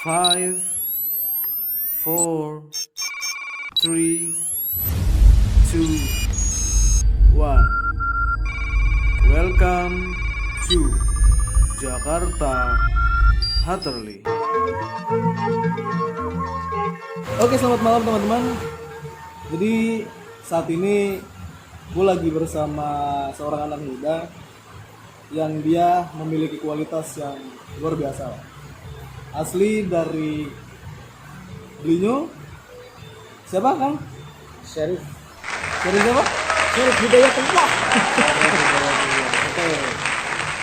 Five, four, three, two, one. Welcome to Jakarta Hatterley. Oke, selamat malam teman-teman. Jadi saat ini gue lagi bersama seorang anak muda yang dia memiliki kualitas yang luar biasa. Asli dari Blinyo. Siapa Kang? Syarif Siapa? Hidayatullah. Oke.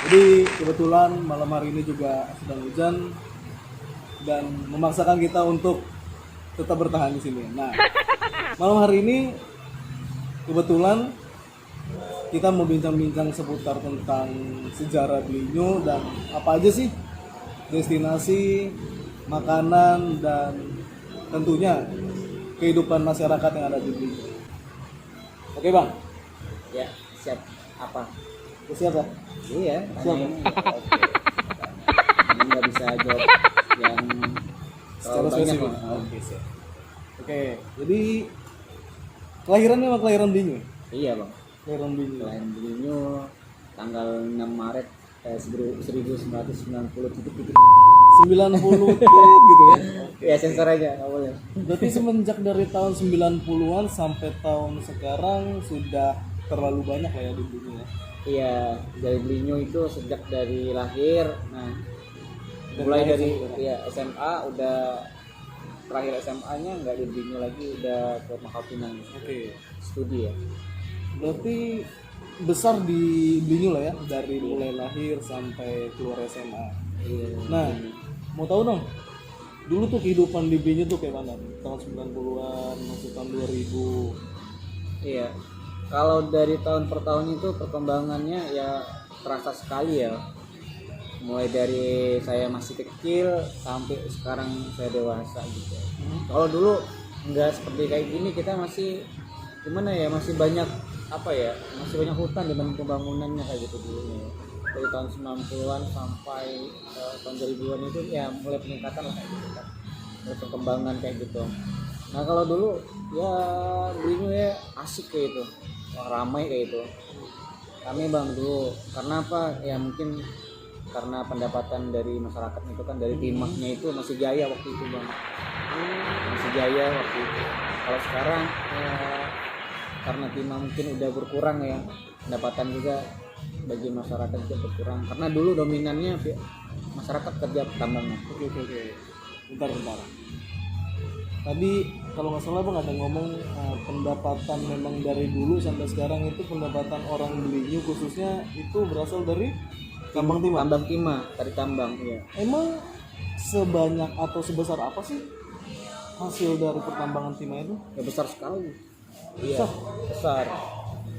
Jadi kebetulan malam hari ini juga sedang hujan dan memaksakan kita untuk tetap bertahan di sini. Nah, malam hari ini kebetulan kita mau bincang-bincang seputar tentang sejarah Blinyo dan apa aja sih destinasi, makanan, dan tentunya kehidupan masyarakat yang ada di Blinyo. Oke Bang, Ya, siap. Apa? lu siap ya? Iya, Siap. tanya ini. Oke. Ini nggak bisa jawab yang Secara terlalu banyak spesifik. lah. Oke, siap. Oke, jadi kelahirannya apa kelahiran Blinyo? Iya bang. Kelahiran Blinyo. Selain Blinyo tanggal 6 Maret 1990 titik-titik. 90 gitu ya. Ya sensor aja, nggak boleh. Berarti semenjak dari tahun 90-an sampai tahun sekarang sudah terlalu banyak lah ya di dunia. Iya, dari Blinyo itu sejak dari lahir. Nah, mulai lahir dari sampai sekarang. ya SMA udah terakhir SMA-nya nggak di Blinyo lagi, udah ke Makau Pinang Oke. studi ya. Berarti besar di Blinyo lah ya, dari mulai lahir sampai keluar SMA. Iya. Nah, mau tahu dong, dulu tuh kehidupan di Blinyo tuh kayak mana? Tahun 90-an, masuk tahun 2000. Iya. Kalau dari tahun per tahun itu perkembangannya ya terasa sekali ya. Mulai dari saya masih kecil sampai sekarang saya dewasa gitu. Kalau dulu nggak seperti kayak gini, kita masih gimana ya, masih banyak apa ya, masih banyak hutan dengan pembangunannya kayak gitu dulu ya. Dari tahun 90-an sampai tahun 2000-an itu ya mulai peningkatan lah kayak gitu kan. Mulai perkembangan kayak gitu. Nah kalau dulu ya Blinyo ya asik kayak itu, ramai kayak itu. Kami bang dulu karena apa ya, mungkin karena pendapatan dari masyarakat itu kan dari timahnya itu masih jaya waktu itu bang, masih jaya waktu itu. Kalau sekarang karena timah mungkin udah berkurang ya, pendapatan juga bagi masyarakat juga berkurang karena dulu dominannya masyarakat kerja pertambangan. Oke. Bentar. Tadi kalau nggak salah Bang ada ngomong pendapatan memang dari dulu sampai sekarang itu pendapatan orang Blinyo khususnya itu berasal dari tambang timah. Tambang timah, dari tambang ya. Emang sebanyak atau sebesar apa sih hasil dari pertambangan timah itu? Ya besar sekali. Iya, besar.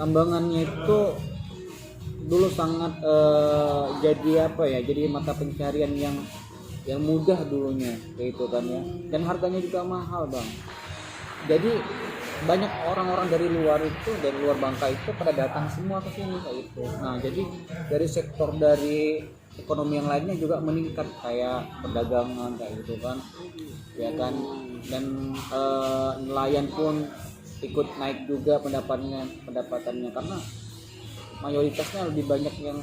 Tambangannya itu dulu sangat jadi apa ya? Jadi mata pencarian yang mudah dulunya kayak itu kan ya. Dan harganya juga mahal, Bang. Jadi banyak orang-orang dari luar itu, dari luar Bangka itu pada datang semua ke sini kayak itu. Nah, jadi dari sektor dari ekonomi yang lainnya juga meningkat kayak perdagangan kayak gitu kan. Ya kan. Dan nelayan pun ikut naik juga pendapatannya karena mayoritasnya lebih banyak yang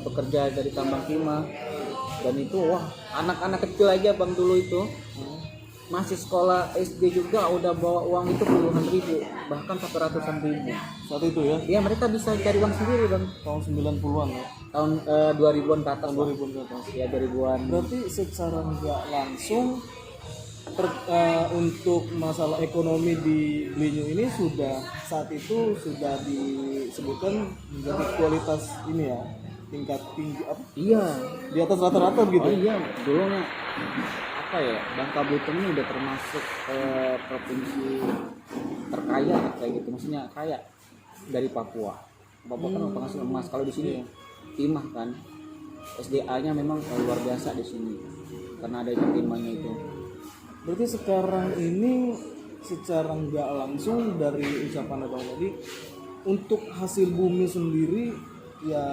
bekerja dari tambang timah. Dan itu wah, anak-anak kecil aja bang dulu itu masih sekolah SD juga udah bawa uang itu puluhan ribu, bahkan sampai ratusan ribu Saat itu ya, ya. Mereka bisa cari uang sendiri bang, tahun 90-an ya. tahun 2000-an ke atas, Tahun 2000-an ke atas. ya 2000-an. Berarti secara nggak langsung untuk masalah ekonomi di Blinyo ini sudah saat itu sudah disebutkan menjadi kualitas ini ya, tingkat tinggi apa, Iya. di atas rata-rata gitu. Oh iya, dulunya apa ya, Bangka Belitung ini udah termasuk provinsi terkaya kayak gitu, maksudnya kaya dari Papua. Papua kan penghasil emas. Kalau di sini timah kan, SDA-nya memang luar biasa di sini karena ada timahnya itu. Berarti sekarang ini secara nggak langsung dari ucapan abang tadi, untuk hasil bumi sendiri ya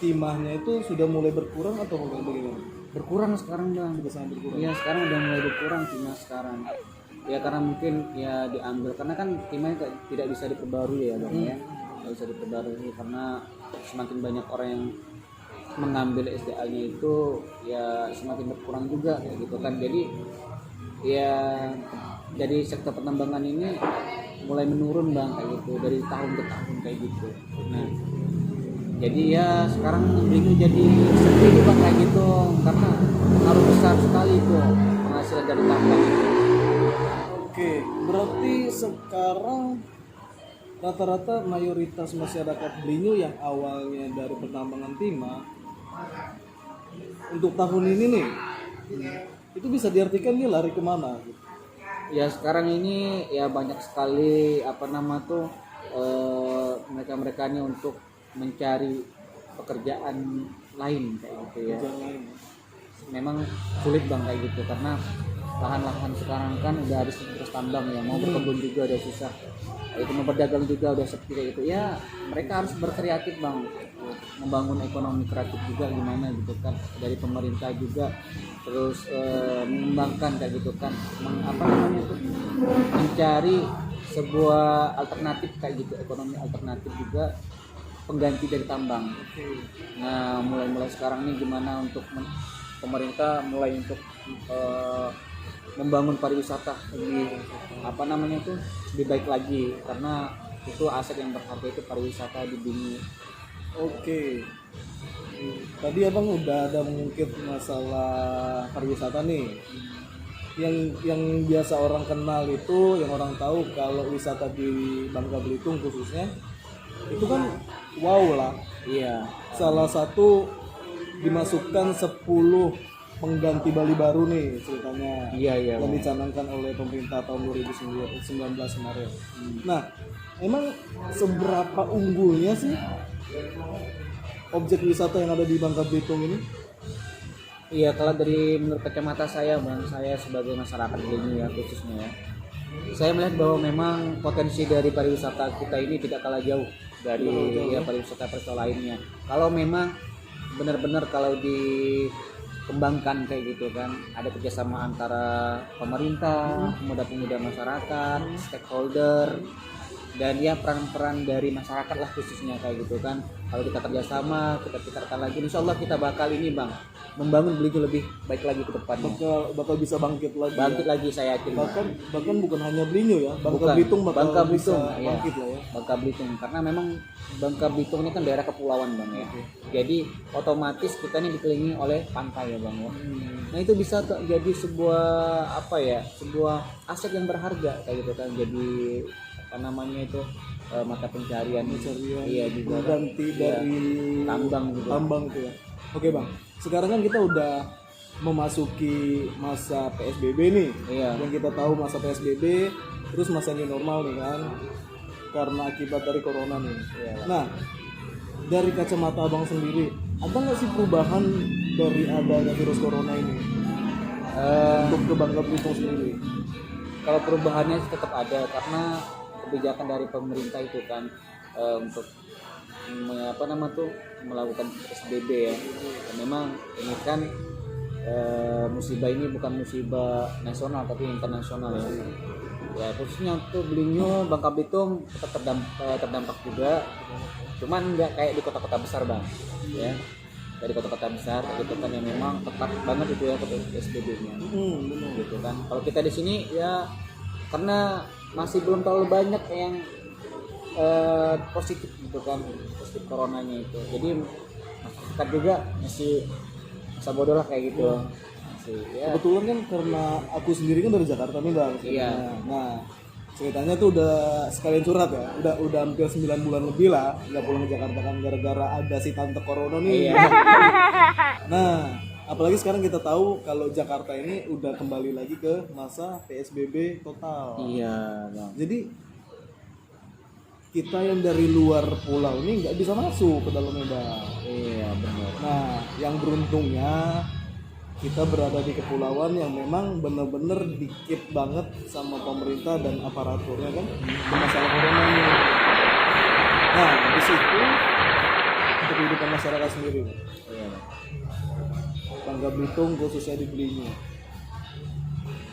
timahnya itu sudah mulai berkurang atau bagaimana? Berkurang sekarang bang. Sudah sangat berkurang. Iya sekarang udah mulai berkurang timah sekarang. Ya karena mungkin ya diambil karena kan timahnya tidak bisa diperbarui ya bang ya. Nggak bisa diperbarui karena semakin banyak orang yang mengambil SDA-nya itu ya semakin berkurang juga kayak gitu kan. Jadi ya dari sektor pertambangan ini mulai menurun bang kayak gitu dari tahun ke tahun kayak gitu. Nah jadi ya sekarang Blinyu jadi sepi bang kayak gitu karena pengaruh besar sekali itu penghasilan dari tambang itu. Oke, berarti sekarang rata-rata mayoritas masyarakat Blinyu yang awalnya dari pertambangan timah untuk tahun ini nih itu bisa diartikan dia lari kemana gitu. Ya sekarang ini ya banyak sekali apa nama tuh mereka ini untuk mencari pekerjaan lain kayak gitu ya. Kerjaan lain. Memang sulit bang kayak gitu karena lahan-lahan sekarang kan udah habis terus tambang ya, mau berkebun juga udah susah, itu mau berdagang juga udah sepi kayak gitu ya. Mereka harus berkreatif bang, membangun ekonomi kreatif juga gimana gitu kan, dari pemerintah juga terus mengembangkan kayak gitu kan, apa namanya tuh, mencari sebuah alternatif kayak gitu, ekonomi alternatif juga pengganti dari tambang. Nah mulai sekarang nih gimana untuk pemerintah mulai untuk membangun pariwisata lebih apa namanya itu lebih baik lagi karena itu aset yang berharga itu pariwisata di Blinyu. Oke. Tadi abang udah ada mengungkit masalah pariwisata nih. Yang biasa orang kenal itu, yang orang tahu kalau wisata di Bangka Belitung khususnya itu kan wow lah. Iya. Salah satu dimasukkan 10 pengganti Bali baru nih ceritanya. Iya. Yang dicanangkan oleh pemerintah tahun 2019 kemarin. Nah, emang seberapa unggulnya sih objek wisata yang ada di Bangka Belitung ini? Iya, kalau dari menurut kacamata saya bang, saya sebagai masyarakat Blinyu ya khususnya ya, saya melihat bahwa memang potensi dari pariwisata kita ini tidak kalah jauh dari ya pariwisata lainnya. Kalau memang benar-benar kalau dikembangkan kayak gitu kan, ada kerjasama antara pemerintah, pemuda-pemuda masyarakat, stakeholder, dan ya peran-peran dari masyarakat lah khususnya kayak gitu kan. Kalau kita kerjasama, kita pikirkan lagi, insya Allah kita bakal ini bang, membangun Blinyu lebih baik lagi ke depannya. Bakal bisa bangkit lagi. Bangkit lagi saya yakin. Bahkan bukan hanya Blinyu ya, Bangka Belitung bakal Bangka bisa Belitung, ya. bangkit lah ya. Bangka Belitung karena memang Bangka Belitung ini kan daerah kepulauan bang ya. Jadi otomatis kita ini dikelilingi oleh pantai ya bang ya. Nah itu bisa jadi sebuah apa ya, sebuah aset yang berharga kayak gitu kan. Jadi apa namanya itu mata pencarian. Iya juga. Mengganti dari tambang juga. Tambang itu ya. Oke bang, sekarang kan kita udah memasuki masa PSBB nih. Iya. Yang kita tahu masa PSBB, terus masa new normal nih kan, karena akibat dari corona nih. Iya. Nah, dari kacamata abang sendiri, ada nggak sih perubahan dari adanya virus corona ini untuk ke Bangka Belitung sendiri? Kalau perubahannya tetap ada karena kebijakan dari pemerintah itu kan untuk apa nama tuh melakukan PSBB ya. Dan memang ini kan musibah ini bukan musibah nasional tapi internasional ya. Ya khususnya untuk Blinyu, Bangka Belitung tetap terdampak juga. Cuman nggak kayak di kota-kota besar bang, ya. Dari kota-kota besar gitu kan yang memang ketat banget itu ya PSBB-nya. Gitu kan. Kalau kita di sini ya karena masih belum terlalu banyak yang positif gitu kan, positif coronanya itu. Jadi masyarakat juga masih masa bodoh lah kayak gitu. Masih, ya. Kebetulan kan karena aku sendiri kan dari Jakarta nih bang. Iya. Nah ceritanya tuh udah sekalian curhat ya, udah hampir 9 bulan lebih lah nggak pulang ke Jakarta kan gara-gara ada si tante corona nih. Iya. Nah apalagi sekarang kita tahu kalau Jakarta ini udah kembali lagi ke masa PSBB total. Iya bang. Jadi kita yang dari luar pulau ini nggak bisa masuk ke dalamnya bang. Iya benar. Nah yang beruntungnya kita berada di kepulauan yang memang benar-benar dikit banget sama pemerintah dan aparaturnya kan di masalah corona ini. Nah habis itu untuk kehidupan masyarakat sendiri. Iya. Bangka Belitung khususnya di Belinyu.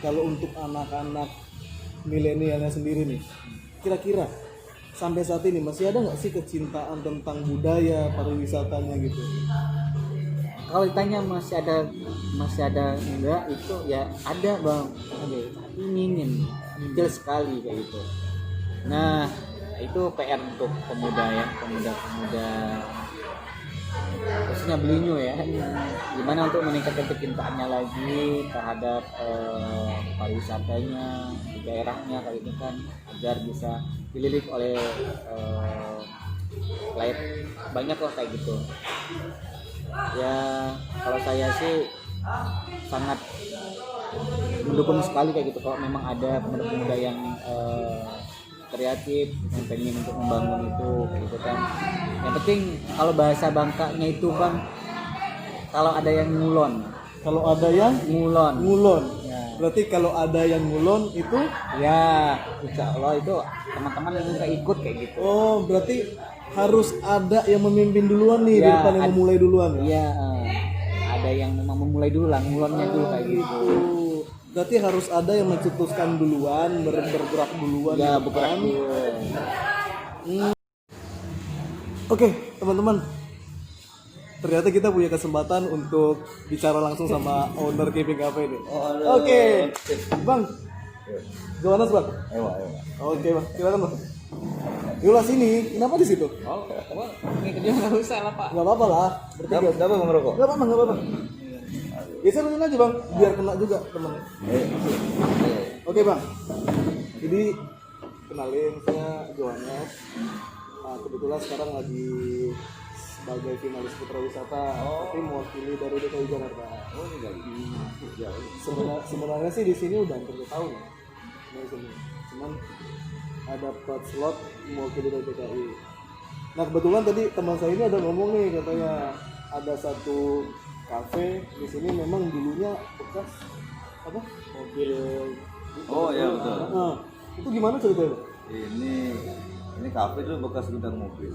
Kalau untuk anak-anak milenialnya sendiri nih, kira-kira sampai saat ini masih ada nggak sih kecintaan tentang budaya pariwisatanya gitu? Kalau ditanya masih ada enggak, itu ya ada bang, ada, tapi minim, kecil sekali kayak gitu. Nah itu PR untuk pemuda khususnya Belinyu ya, gimana untuk meningkatkan kecintaannya lagi terhadap pariwisatanya di daerahnya kayak gitu kan, agar bisa dilirik oleh klien banyak lah kayak gitu. Ya kalau saya sih sangat mendukung sekali kayak gitu kalau memang ada pemuda-pemuda yang kreatif yang pengen untuk membangun itu kayak gitu kan. Yang penting kalau bahasa Bangkanya itu bang, kalau ada yang ngulon. Kalau ada yang ngulon. Ya. Berarti kalau ada yang ngulon itu Ya, insya Allah itu teman-teman yang nggak ikut kayak gitu. oh berarti harus ada yang memimpin duluan nih, Ya, daripada yang memulai duluan ya. Iya, ada yang memang memulai dulu lah, ngulonnya dulu kayak gitu. Berarti harus ada yang mencetuskan duluan, bergerak duluan. Ya, gitu bergerak kan. dulu. Oke, teman-teman. Ternyata kita punya kesempatan untuk bicara langsung sama owner Camping Cafe ini. Oke. Bang. Johannes, Bang. Ewa. Oke, Bang. Silakan, Bang. Yola sini. Kenapa di situ? Oh, ini kerja nggak usah lah pak. Enggak apa-apa lah. Bertiga. Dapat ngerokok. Enggak apa-apa. Geser dulu aja, Bang. Biar kena juga, teman. Oke, Bang. Jadi kenalin, saya Johannes. Nah, kebetulan sekarang lagi sebagai finalis Putra Wisata, tapi mewakili dari DKI Jakarta. Oh ini lagi. Sebenarnya sih di sini udah hampir 2 tahun ya. Di sini. Cuman ada 4 slot mewakili dari DKI. Nah, kebetulan tadi teman saya ini ada ngomong nih, katanya ada satu kafe di sini memang dulunya bekas apa? Mobil. Oh iya betul. Nah, itu gimana ceritanya, Bang? Ini kafe dulu bekas gudang mobil.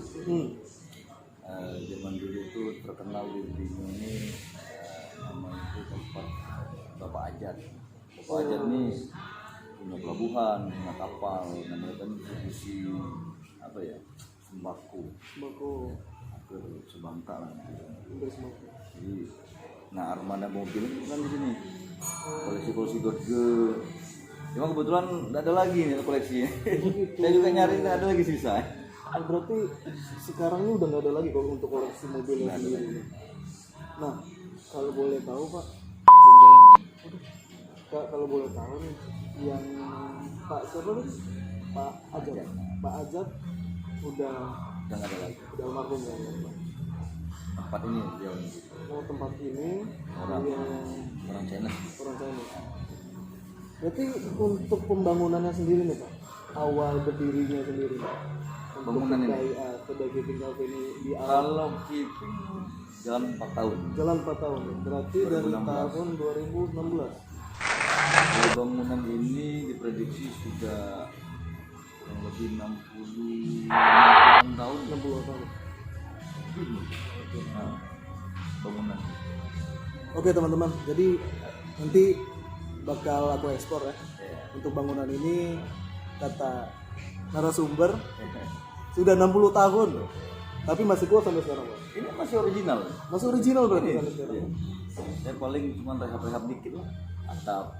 Zaman dulu itu terkenal di Belinyu ini namanya itu tempat Bapak Ajat. Bapak Ajat ini punya pelabuhan, punya kapal, dan mereka ini produksi apa ya, sembako hampir sebangka lah. Jadi, nah armada mobil itu kan di sini. Koleksi Godge. Cuma kebetulan nggak ada lagi nih koleksinya. Saya juga nyari nggak ada lagi sisa. Berarti sekarang ini udah nggak ada lagi kalau untuk koleksi mobil yang sendiri. Nah, kalau boleh tahu Pak, Kak, kalau boleh tahu nih, yang Pak siapa nih? Pak Ajat. Pak Ajat udah Nggak ada lagi. udah almarhum ya. Tempat ini dia Oh, tempat ini orang China. orang China. Berarti untuk pembangunannya sendiri nih Pak, awal berdirinya sendiri Pak. Bangunan ini? Kedai Camping Cafe ini di awal Kalau keeping jalan 4 tahun. jalan 4 tahun. Berarti dari 2016. tahun 2016. Kalau bangunan ini diprediksi sudah kurang lebih 60 tahun. 60 tahun. Nah, bangunan. Oke teman-teman, jadi nanti bakal aku ekspor ya. Untuk bangunan ini kata narasumber sudah 60 tahun loh. Tapi masih kuat sampai sekarang, Pak. Ini masih original. Masih original berarti Iya, sampai sekarang. iya. Saya paling cuma rehab-rehab dikit lah. Atap.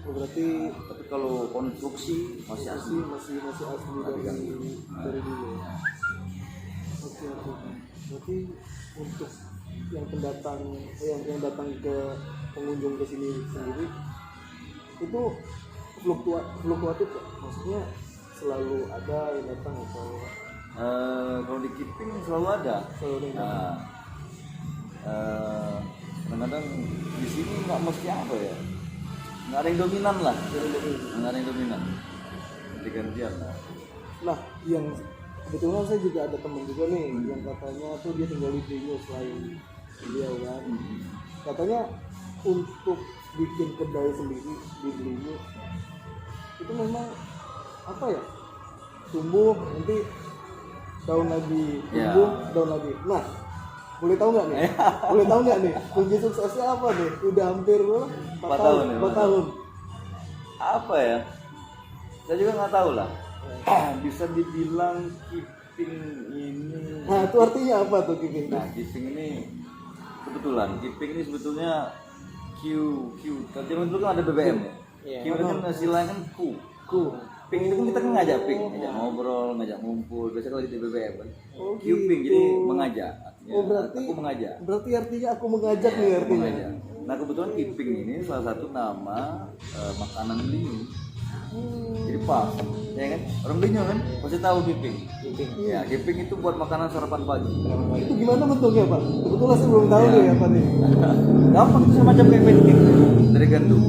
Oh, berarti Tapi kalau konstruksi masih asli. masih asli dari dulu. Oke. Berarti untuk yang pendatang yang datang ke pengunjung ke sini sendiri itu fluktuatif ya? Maksudnya selalu ada yang datang atau Kalau di keeping selalu ada. selalu ada yang datang? Nah, kadang-kadang di sini nggak mesti apa ya, nggak ada yang dominan lah, nggak ada yang dominan, ganti-gantian lah. Nah, yang kebetulan saya juga ada teman juga nih yang katanya tuh dia tinggal di Belinyu selain beliau kan. Katanya untuk bikin kedai sendiri di Belinyu itu memang apa ya, tumbuh nanti daun lagi, tumbuh daun lagi. Nah, Boleh tahu nggak nih? Boleh tahu nggak nih? Kunci suksesnya apa nih? Udah hampir berapa? 4 tahun ya, 4 tahun. Apa ya? Saya juga nggak tahu lah. Bisa dibilang keeping ini. Nah, itu artinya apa tuh keeping? Nah, keeping ini kebetulan. Keeping ini sebetulnya Q. Kalau zaman dulu kan ada BBM ya. Iya. Q itu kan istilahnya kan Q. Ping itu kan kita kan ngajak ping, ngajak ngobrol, ngajak ngumpul. Biasanya kalau di BBM kan. Oh, Qping gitu. jadi mengajak. Artinya, Oh, berarti aku mengajak. Berarti artinya aku mengajak nih artinya. Mengajak. Nah kebetulan Qping ini salah satu nama makanan Linyu. Jadi pas, ya kan? Orang Linyu kan pasti tahu Qping. Ya, Qping itu buat makanan sarapan pagi. Itu gimana bentuknya, Pak? Kebetulan saya belum tahu deh apa nih. Gampang itu semacam kayak pancake dari gandum.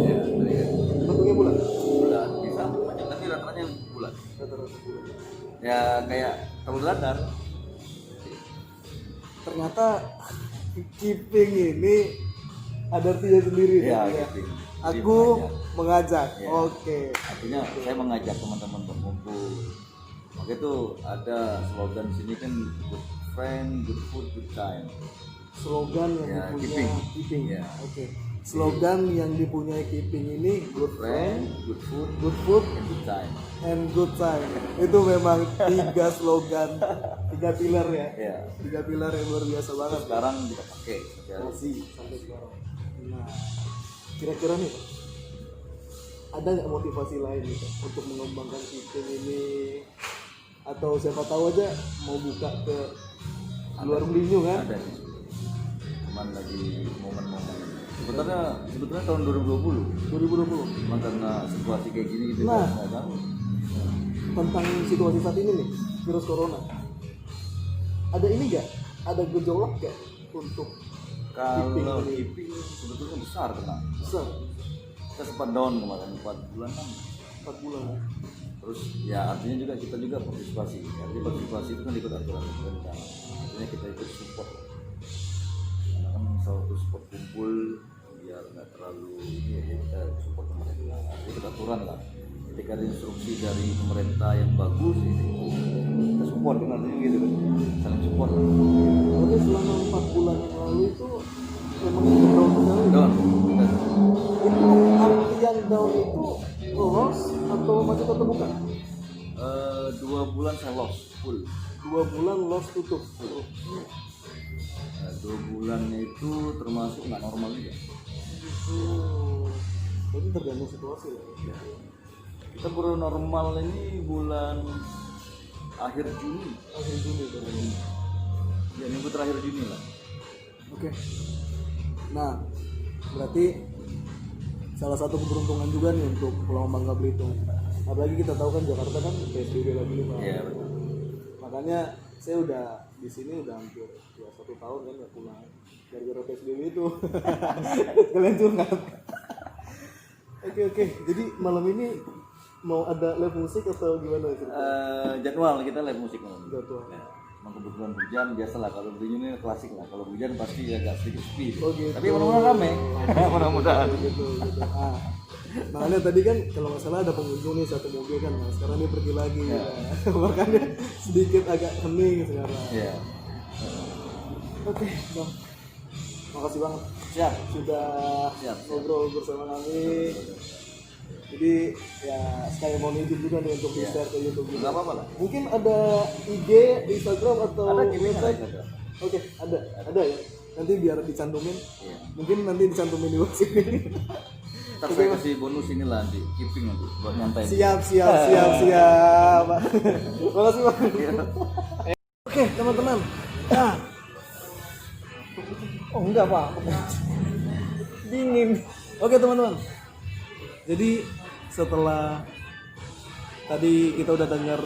Ya, dari gandum. Bentuknya bulat. Bulat, bisa macam tapi rata-ratanya bulat. Rata-rata bulat. Ya kayak telur dadar. Ternyata keeping ini ada artinya sendiri. Ya, ya. Qping. Aku Jadi mengajak. Ya. Oke. Artinya saya mengajak teman-teman berkumpul. Maka itu ada slogan di sini kan good friend, good food, good time. Slogan yang Ya, dipunyai keeping. keeping. Ya. Oke. Slogan yang dipunyai keeping ini Good friend, good food, good food, and good time. and good time. Itu memang 3 slogan, 3 pilar ya. Ya. 3 pilar yang luar biasa banget. Sekarang kita pakai. Ya. Masih sampai sekarang. Nah, kira-kira nih, Pak, ada nggak motivasi lain gitu untuk mengembangkan keeping ini? Atau siapa tahu aja mau buka ke luar Melinyu kan? Ada sih. Cuman lagi momen-momen. Sebetulnya tahun 2020. 2020. Cuma karena situasi kayak gini gitu Nah. kan nggak tahu. Tentang situasi saat ini nih, virus corona. Ada ini nggak? Ada gejolak nggak untuk Kalau ini? keeping sebetulnya besar kena. besar? Kita sempat down kemarin 4 bulan kan. 4 bulan. Terus ya artinya juga kita juga partisipasi. Artinya partisipasi itu kan ikut aturan pemerintah. Artinya kita ikut support. Karena kan salah satu support kumpul biar nggak terlalu ini ya kita support pemerintah. Ikut aturan lah. Ketika ada instruksi dari pemerintah yang bagus, kita support kan artinya gitu kan. Saling support lah. Oke, selama 4 bulan yang lalu itu memang down sekali. Down. Itu arti yang down itu loss atau masih tetap buka? 2 bulan saya lost full. 2 bulan loss tutup. Nah, 2 bulannya itu termasuk nggak normal juga. Berarti tergantung situasi lah. Ya. Kita baru normal ini bulan akhir Juni. Akhir Juni berarti. Ya minggu terakhir Juni lah. Oke. Nah, berarti salah satu keberuntungan juga nih untuk Pulau Bangka Belitung. Apalagi kita tahu kan Jakarta kan PSBB lagi nih, Pak. Iya betul. Makanya saya udah di sini udah hampir ya 1 tahun kan nggak pulang gara-gara PSBB itu. Kalian curhat. Oke. Jadi malam ini mau ada live musik atau gimana cerita? Jadwal kita live musik malam. Jadwal. Ya. Emang kebetulan hujan biasa lah. Kalau begini ini klasik lah. Kalau hujan pasti agak sedikit sepi. Oh, gitu. Tapi mudah-mudahan ramai. Mudah-mudahan. gitu. Ah. Makanya tadi kan kalau nggak salah ada pengunjung nih satu mobil kan, nah sekarang dia pergi lagi. Ya. Makanya sedikit agak hening sekarang. Iya. Oke, Bang. Makasih banget Siap. sudah Siap. ngobrol bersama kami. Jadi ya saya mau izin juga nih untuk di share ke YouTube juga. Nggak apa-apa lah. Mungkin ada IG, Instagram atau Ada gimana? website? Oke, ada ya. Nanti biar dicantumin. Iya. Mungkin nanti dicantumin di bawah sini. Ntar saya kasih bonus inilah nanti keeping nanti buat nyantai. Siap. Makasih Bang. Oke, teman-teman. Nah. Oh enggak, Pak. Dingin. Oke, teman-teman. Jadi setelah tadi kita udah dengar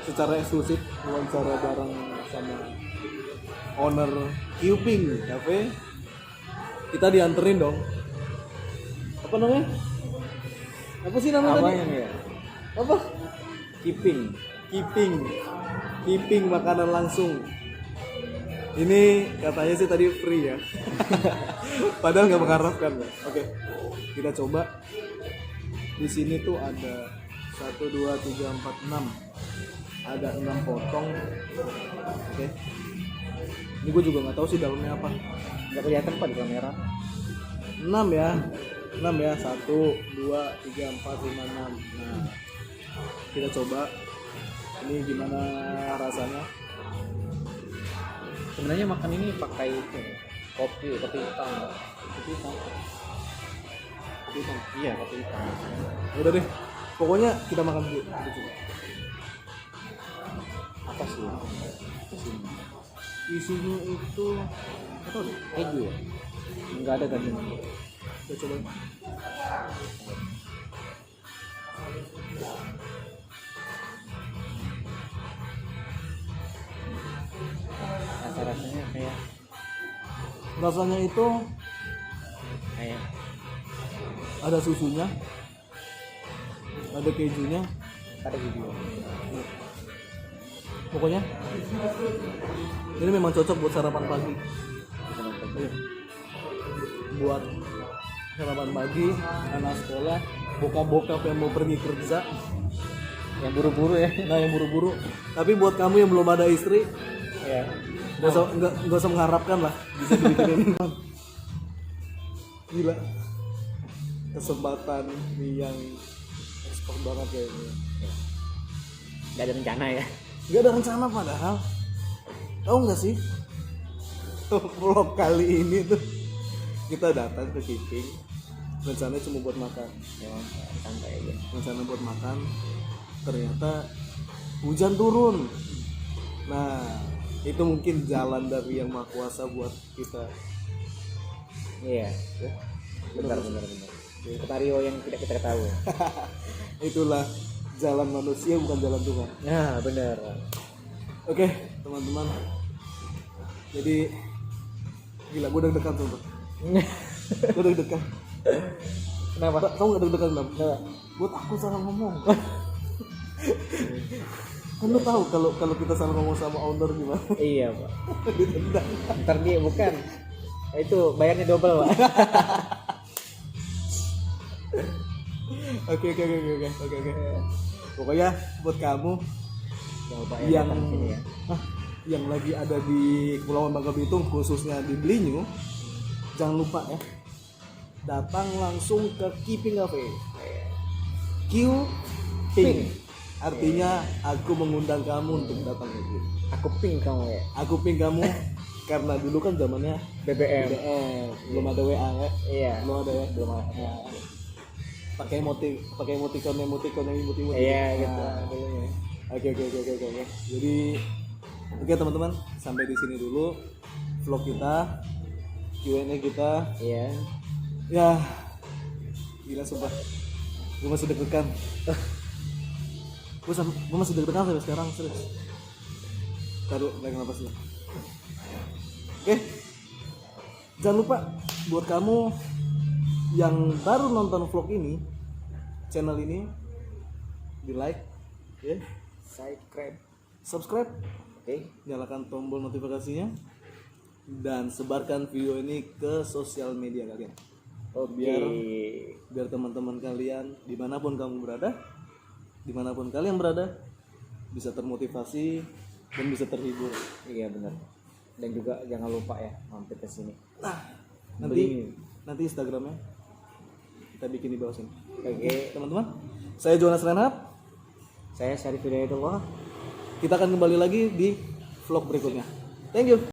secara eksklusif wawancara bareng sama owner Qping Cafe, kita dianterin dong. Apa namanya? Apa sih namanya tadi? ya? Apa? Keeping. Keeping makanan langsung. Ini katanya sih tadi free ya. Padahal nggak mengharapkan ya. Oke, kita coba. Di sini tuh ada 1, 2, 3, 4, 6. Ada 6 potong. Oke. Ini gue juga nggak tahu sih dalamnya apa. Nggak kelihatan Pak di kamera. 6 ya. 6 ya. 1 2 3 4 5 6. Nah, kita coba ini gimana rasanya. Sebenarnya makan ini pakai itu kopi hitam. Kopi hitam. Kopi hitam. Iya, kopi hitam. Udah deh. Pokoknya kita makan dulu. Kita coba. Apa sih? Isinya itu apa tuh? Keju ya? Enggak ada kan? Kita coba. Rasanya kayak Rasanya itu kayak ada susunya, ada kejunya. ada keju. Pokoknya ini memang cocok buat sarapan pagi. Iya. Buat sarapan pagi, anak sekolah, bokap-bokap yang mau pergi kerja, Yang buru-buru ya. nah yang buru-buru. Tapi buat kamu yang belum ada istri, Iya. nggak usah mengharapkan lah bisa dibikinin. Gila, kesempatan yang ekspor banget kayaknya. Enggak ada rencana ya. Gak ada rencana padahal. Tahu nggak sih? Vlog kali ini tuh kita datang ke Kiping. Rencananya cuma buat makan. Ya, santai aja. Rencana buat makan. Ternyata hujan turun. Nah, itu mungkin jalan dari Yang Maha Kuasa buat kita. Iya. Ya. Benar. Skenario yang tidak kita ketahui. Itulah jalan manusia, bukan jalan Tuhan. Nah, benar. Oke, teman-teman. Jadi gila, gue deg-degan tuh. Gue deg-degan. Kenapa? Tahu nggak deg-degan kenapa? Gue takut salah ngomong. Kan lu tahu kalau kita salah ngomong sama owner gimana? Iya, Pak. Ditendang. Ntar dia bukan. Itu bayarnya double, Pak. Oke. Pokoknya buat kamu yang yang lagi ada di Kepulauan Bangka Belitung, khususnya di Belinyu, jangan lupa ya, datang langsung ke Kiping Cafe. Q-Ping. Artinya aku mengundang kamu untuk datang ke sini. Aku ping kamu ya. Aku ping kamu karena dulu kan zamannya BBM. belum ada WA ya. Iya. Belum ada ya. Belum ada. Ya. Pakai emoticon yang imut-imut. Iya, gitu. Nah, Oke. Jadi oke teman-teman, sampai di sini dulu vlog kita, Q&A kita. Iya. Ya, gila sumpah, gue masih deg-degan. Gue masih deg-degan sampai sekarang, serius. Taruh lagi napas dulu. Oke, jangan lupa buat kamu yang baru nonton vlog ini, channel ini, di like, ya, subscribe, Oke. nyalakan tombol notifikasinya, dan sebarkan video ini ke sosial media kalian. Oke. Biar teman-teman kalian dimanapun kalian berada bisa termotivasi dan bisa terhibur. Iya, benar. Dan juga jangan lupa ya mampir ke sini. Nah, Beli. nanti Instagramnya kita bikin di bawah sini. Oke. Teman-teman, saya Jonas Renhat. Saya Syarif Hidayatullah. Kita akan kembali lagi di vlog berikutnya. Thank you.